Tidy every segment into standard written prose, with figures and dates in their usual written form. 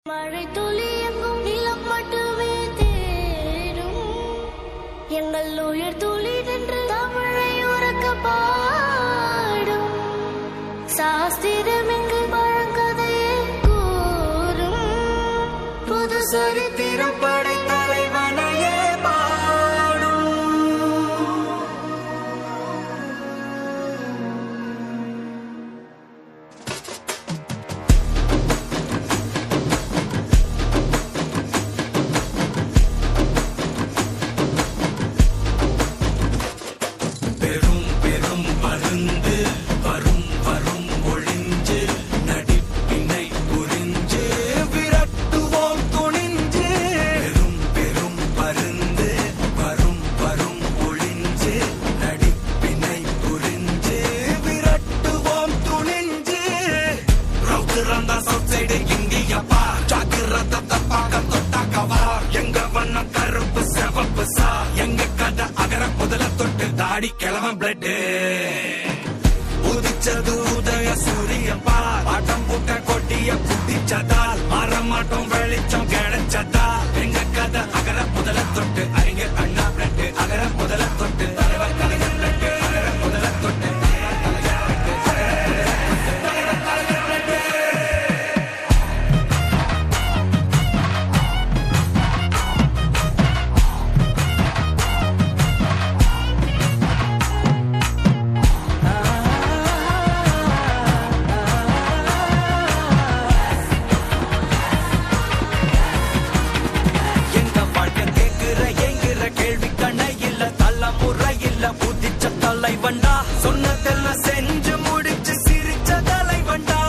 மழை துளி எங்கும் நிலம் மட்டுமே தேடும் எங்கள் உயிர் துளி நின்று தமிழை உறக்க பாடும் சாஸ்திரம் இங்கு பழங்கதையே கூறும் புது சரித்திரம் படை தலைவனையே கிழவன் பிளட் உதிச்சது உதய சூரியன் பாட்டம் புட்ட கொட்டிய புட்டிச்சதால் மாறமாட்டோம் வெளிச்சம் கிடைச்சதா எங்க கதை அகர முதல தொட்டு அறிஞர் அண்ணா பிளட் அகர முதல தொட்டு தலைவர் கலைஞர் பிளட் அகர முதல தொட்டு சொன்னதெல்லாம் செஞ்சு முடிச்சு சிரிச்ச தலைவண்டா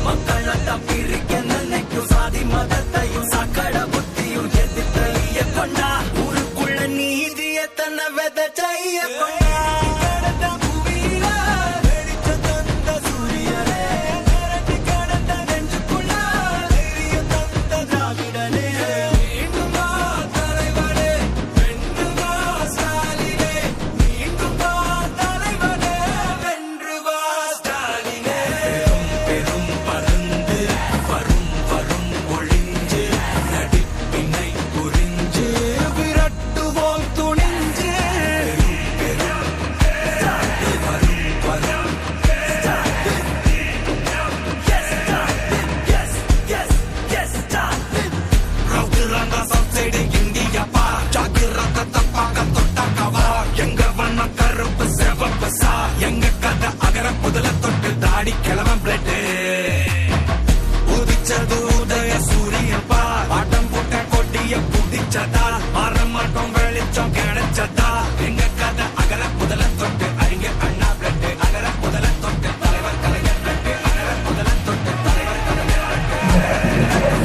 மக்கள் எல்லாம் பிரிக்க நினைக்கும் சாதி மதத்தையும் சக்கட புத்தியும் எதிர்த்தைய கொண்டா ஊருக்குள்ள நீதிய தன்னை விதைச்சைய கொண்டா எங்க கதை அகர முதல தொட்டு தாடி கிழவன் பிளட் உதிச்சது உதய சூரியன் பாட்டம் போட்ட கொட்டிய புதிச்சதா மாறமாட்டோம் வெளிச்சம் கிடைச்சதா எங்க கதை அகர முதல தொட்டு அறிஞர் அண்ணா பிளட் அகர முதல தொட்டு தலைவர் கலைஞர் பிளட் அகர முதல தொட்டு தலைவர் கலைஞர் பிளட்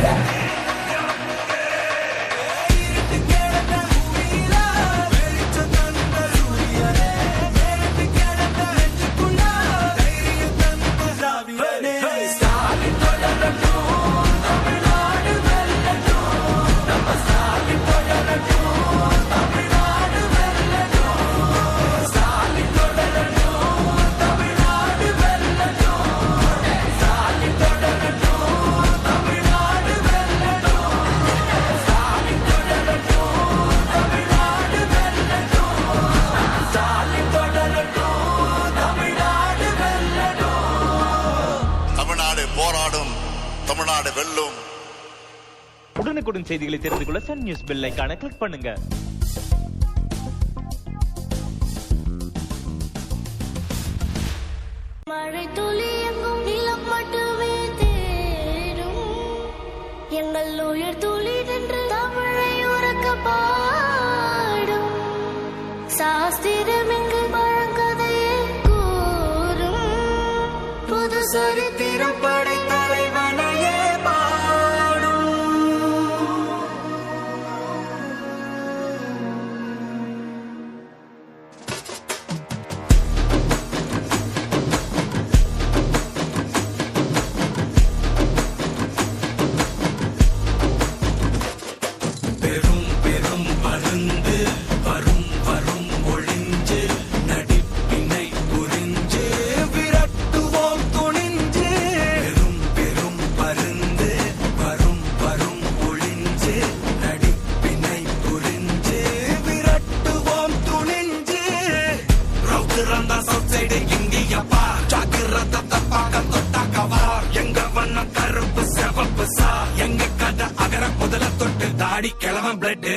போராடும் தமிழ்நாடு வெல்லும். உடனுக்குடன் செய்திகளை தெரிந்து கொள்ள சன் நியூஸ் பெல் ஐகானை கிளிக் பண்ணுங்க. மழை துளி எங்கும் நிலம் மட்டுமே தேடும் எங்கள் உயிர் துளி நின்று தமிழை உறக்க பாடும் சாஸ்திரம் இங்கு பழங்கதையே கூறும் புது சரித்திரம் படை தலைவனையே பெரும் பெரும் பருந்து வரும் வரும் ஒளிந்து வண்ணம் கருப்பு சிவப்பு சா எங்க கதை அகர முதல தொட்டு தாடி கிழவன் பிளட்